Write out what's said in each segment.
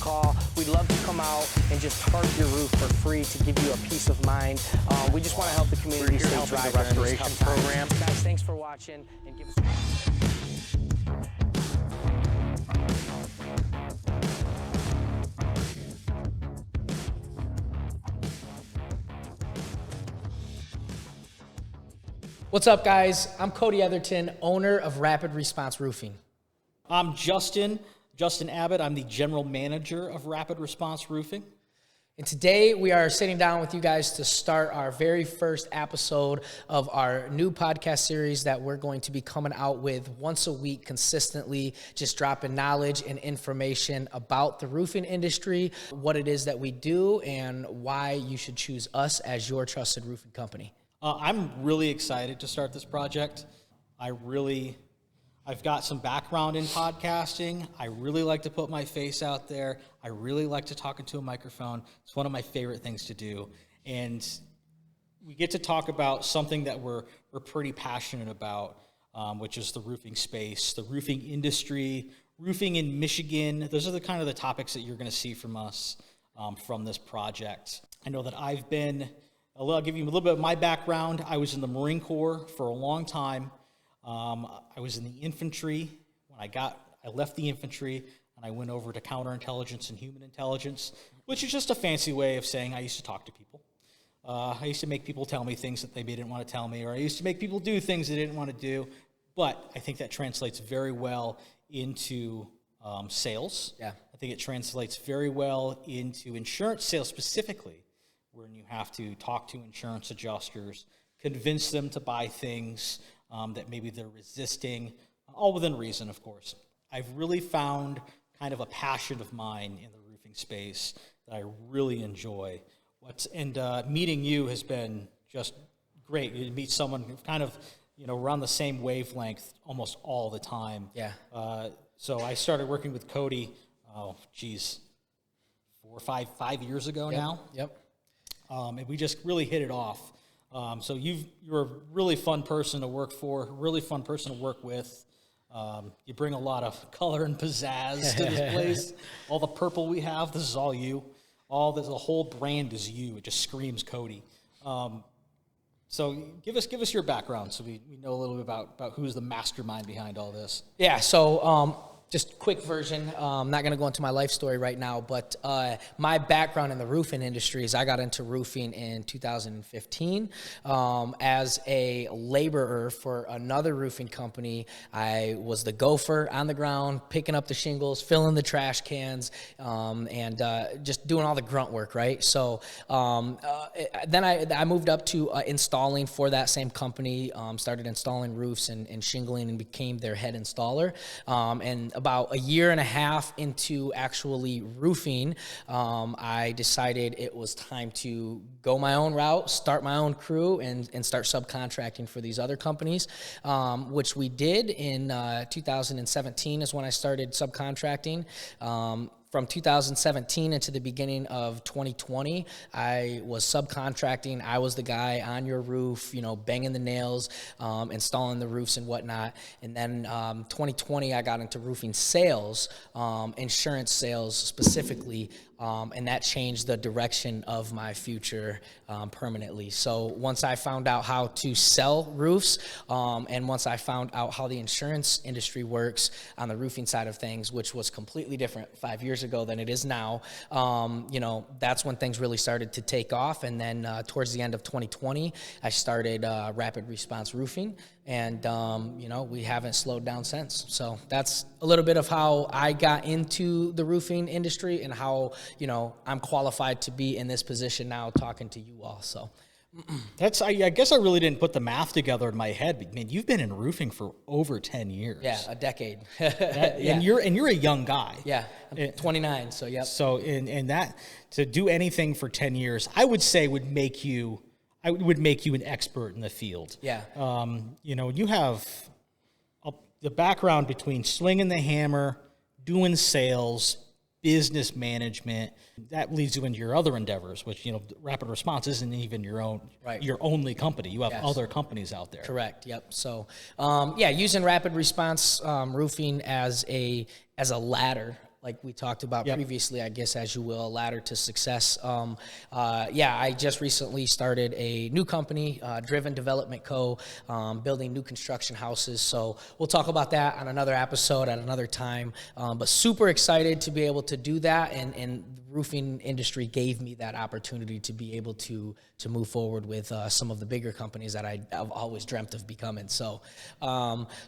call. We'd love to come out and just tarp your roof for free to give you a peace of mind. We just want to help the community stay dry during these tough times. Guys, thanks for watching, and give us What's up, guys? I'm Cody Etherton, owner of Rapid Response Roofing. I'm Justin Abbott. I'm the general manager of Rapid Response Roofing. And today we are sitting down with you guys to start our very first episode of our new podcast series that we're going to be coming out with once a week consistently, just dropping knowledge and information about the roofing industry, what it is that we do, and why you should choose us as your trusted roofing company. I'm really excited to start this project. I've got some background in podcasting. I really like to put my face out there. I really like to talk into a microphone. It's one of my favorite things to do. And we get to talk about something that we're pretty passionate about, which is the roofing space, the roofing industry, roofing in Michigan. Those are the kind of the topics that you're going to see from us from this project. I know that I'll give you a little bit of my background. I was in the Marine Corps for a long time. I was in the infantry. When I left the infantry and I went over to counterintelligence and human intelligence, which is just a fancy way of saying I used to talk to people. I used to make people tell me things that they didn't want to tell me, or I used to make people do things they didn't want to do. But I think that translates very well into sales. Yeah. I think it translates very well into insurance sales specifically, when you have to talk to insurance adjusters, convince them to buy things that maybe they're resisting, all within reason, of course. I've really found kind of a passion of mine in the roofing space that I really enjoy. Meeting you has been just great. You meet someone who kind of, we're on the same wavelength almost all the time. Yeah. So I started working with Cody, 5 years ago now. Yep. And we just really hit it off. So you're a really fun person to work for, really fun person to work with. You bring a lot of color and pizzazz to this place. All the purple we have, this is all you. The whole brand is you. It just screams Cody. So give us your background so we know a little bit about who's the mastermind behind all this. Yeah, so just quick version. I'm not going to go into my life story right now, but my background in the roofing industry is I got into roofing in 2015 as a laborer for another roofing company. I was the gopher on the ground, picking up the shingles, filling the trash cans, and just doing all the grunt work, right? So then I moved up to installing for that same company, started installing roofs and shingling, and became their head installer. And about a year and a half into actually roofing, I decided it was time to go my own route, start my own crew, and start subcontracting for these other companies, which we did in 2017 is when I started subcontracting. From 2017 into the beginning of 2020, I was subcontracting. I was the guy on your roof, banging the nails, installing the roofs and whatnot. And then 2020, I got into roofing sales, insurance sales specifically, and that changed the direction of my future permanently. So once I found out how to sell roofs, and once I found out how the insurance industry works on the roofing side of things, which was completely different 5 years ago than it is now, that's when things really started to take off. And then towards the end of 2020, I started Rapid Response Roofing, and we haven't slowed down since. So that's a little bit of how I got into the roofing industry and how I'm qualified to be in this position now talking to you all. So I guess I really didn't put the math together in my head, but man, you've been in roofing for over 10 years. Yeah, a decade. And you're a young guy. Yeah, I'm 29, so yep. So and that to do anything for 10 years, I would say would make you an expert in the field. Yeah. You have the background between slinging the hammer, doing sales, business management. That leads you into your other endeavors, which, Rapid Response isn't even your only company. You have other companies out there. Correct. Yep. So, using Rapid Response Roofing as a ladder like we talked about previously, I guess, as you will, a ladder to success. I just recently started a new company, Driven Development Co., building new construction houses. So we'll talk about that on another episode at another time. But super excited to be able to do that, and the roofing industry gave me that opportunity to be able to move forward with some of the bigger companies that I've always dreamt of becoming. So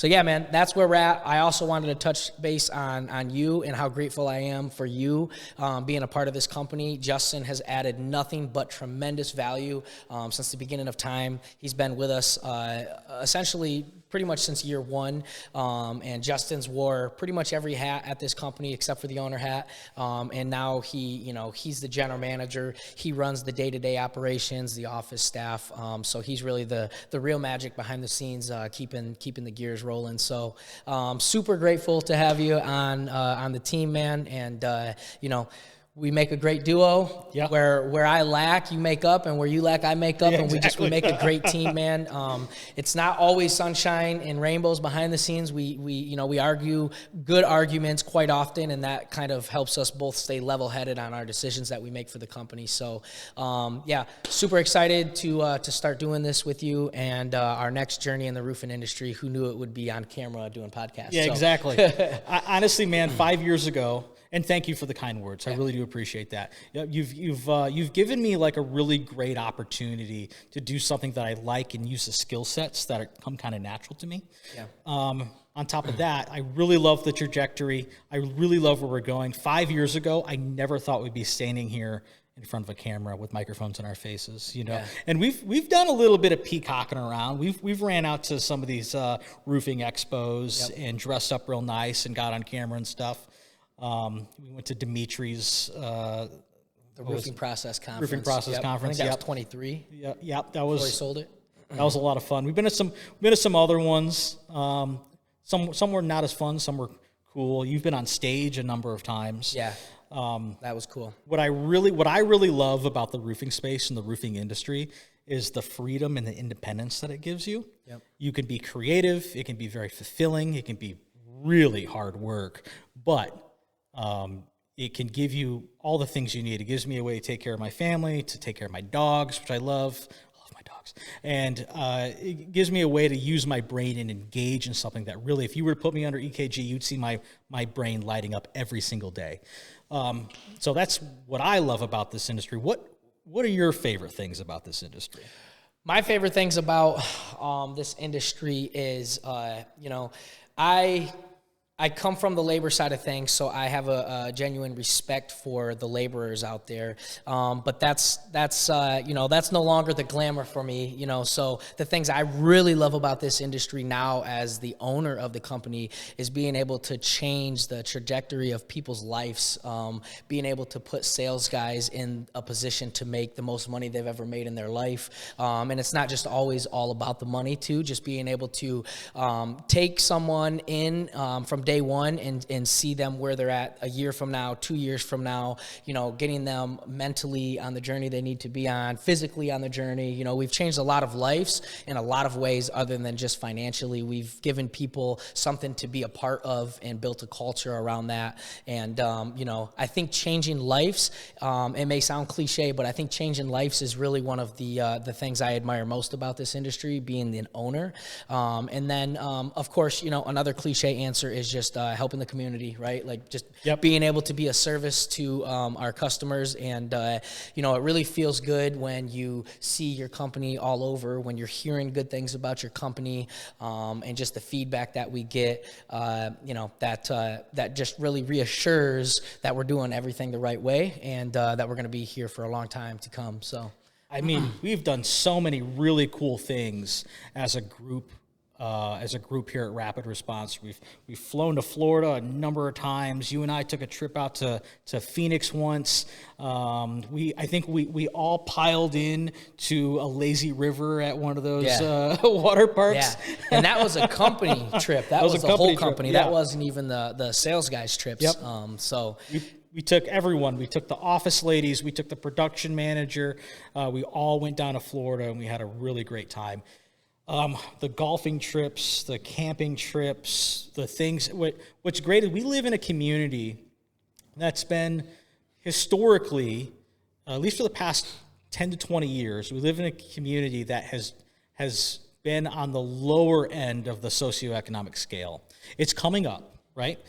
yeah, man, that's where we're at. I also wanted to touch base on you and how grateful I am for you being a part of this company. Justin has added nothing but tremendous value since the beginning of time. He's been with us essentially pretty much since year one, and Justin's wore pretty much every hat at this company except for the owner hat, and now he's the general manager. He runs the day-to-day operations, the office staff, so he's really the real magic behind the scenes, keeping the gears rolling. So super grateful to have you on the team, man, and we make a great duo. Yep. Where I lack, you make up, and where you lack, I make up, Yeah, and exactly. we make a great team, man. It's not always sunshine and rainbows behind the scenes. We argue good arguments quite often, and that kind of helps us both stay level-headed on our decisions that we make for the company. So, super excited to start doing this with you, and our next journey in the roofing industry. Who knew it would be on camera doing podcasts? Yeah, So, exactly. Honestly, man, 5 years ago, and thank you for the kind words. I really do appreciate that. You've given me like a really great opportunity to do something that I like and use the skill sets that come kind of natural to me. Yeah. On top of that, I really love the trajectory. I really love where we're going. 5 years ago, I never thought we'd be standing here in front of a camera with microphones in our faces, Yeah. And we've done a little bit of peacocking around. We've ran out to some of these roofing expos and dressed up real nice and got on camera and stuff. We went to Dimitri's the roofing process conference. Roofing process conference. I think that was 23. Yeah, that Before he was sold it. that was a lot of fun. We've been to some other ones. Some were not as fun. Some were cool. You've been on stage a number of times. Yeah. That was cool. What I really love about the roofing space and the roofing industry is the freedom and the independence that it gives you. Yep. You can be creative. It can be very fulfilling. It can be really hard work, but it can give you all the things you need. It gives me a way to take care of my family, to take care of my dogs, which I love. I love my dogs. And it gives me a way to use my brain and engage in something that really, if you were to put me under EKG, you'd see my brain lighting up every single day. So that's what I love about this industry. What are your favorite things about this industry? My favorite things about this industry is, I come from the labor side of things, so I have a genuine respect for the laborers out there. But that's no longer the glamour for me. So the things I really love about this industry now, as the owner of the company, is being able to change the trajectory of people's lives. Being able to put sales guys in a position to make the most money they've ever made in their life. And it's not just always all about the money too. Just being able to take someone in from day one and see them where they're at a year from now, 2 years from now, getting them mentally on the journey they need to be on, physically on the journey. We've changed a lot of lives in a lot of ways other than just financially. We've given people something to be a part of and built a culture around that. And, I think changing lives, it may sound cliche, but I think changing lives is really one of the things I admire most about this industry, being an owner. And then, of course, another cliche answer is just helping the community, right? Like just being able to be a service to our customers. And, it really feels good when you see your company all over, when you're hearing good things about your company, and just the feedback that we get, that just really reassures that we're doing everything the right way, and that we're going to be here for a long time to come. So, I mean, we've done so many really cool things as a group here at Rapid Response. We've flown to Florida a number of times. You and I took a trip out to Phoenix once. I think we all piled in to a lazy river at one of those water parks. Yeah, and that was a company trip. That was the whole company. Trip. Yeah. That wasn't even the sales guys' trips. Yep. So we took everyone. We took the office ladies. We took the production manager. We all went down to Florida, and we had a really great time. The golfing trips, the camping trips, the things. What's great is we live in a community that's been historically, at least for the past 10 to 20 years, we live in a community that has been on the lower end of the socioeconomic scale. It's coming up, right?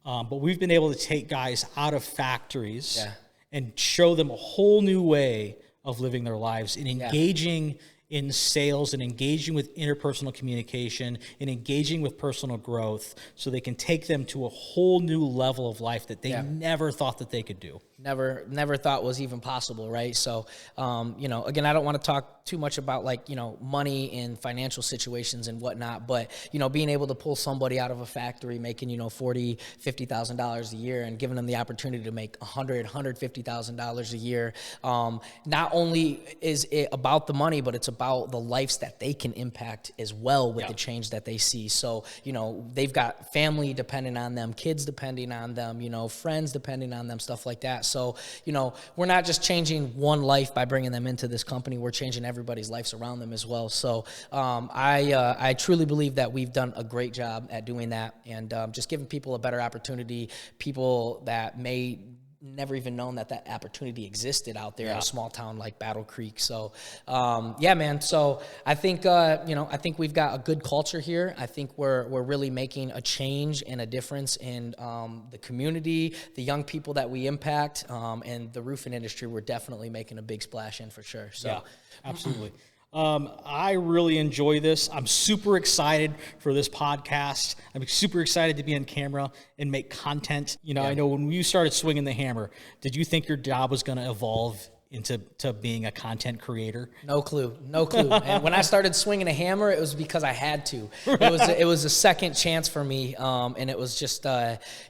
But we've been able to take guys out of factories and show them a whole new way of living their lives and engaging in sales and engaging with interpersonal communication and engaging with personal growth so they can take them to a whole new level of life that they never thought that they could do. Never thought was even possible, right? So, you know, again, I don't want to talk too much about like, you know, money and financial situations and whatnot, but, you know, being able to pull somebody out of a factory making, you know, $40,000, $50,000 a year and giving them the opportunity to make $150,000 a year. Not only is it about the money, but it's about the lives that they can impact as well with the change that they see. So, you know, they've got family depending on them, kids depending on them, you know, friends depending on them, stuff like that. So, you know, we're not just changing one life by bringing them into this company. We're changing everybody's lives around them as well. So I truly believe that we've done a great job at doing that and just giving people a better opportunity, people that may never even known that opportunity existed out there in a small town like Battle Creek. So, yeah, man. So I think, you know, I think we've got a good culture here. I think we're really making a change and a difference in the community, the young people that we impact, and the roofing industry. We're definitely making a big splash in for sure. So, yeah, absolutely. I really enjoy this. I'm super excited for this podcast. I'm super excited to be on camera and make content. You know, I know when you started swinging the hammer, did you think your job was going to evolve into being a content creator? No clue. And when I started swinging a hammer, it was because I had to. It was a second chance for me, and it was just,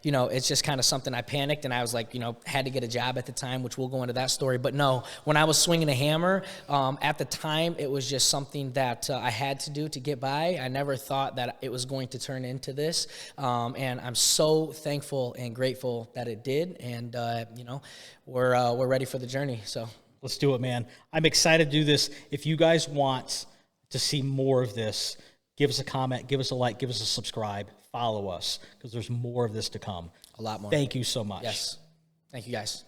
you know, it's just kind of something I panicked, and I was like, you know, had to get a job at the time, which we'll go into that story. But no, when I was swinging a hammer, at the time, it was just something that I had to do to get by. I never thought that it was going to turn into this, and I'm so thankful and grateful that it did. And you know, we're ready for the journey. So. Let's do it, man. I'm excited to do this. If you guys want to see more of this, give us a comment, give us a like, give us a subscribe, follow us, because there's more of this to come. A lot more. Thank you so much. Yes. Thank you, guys.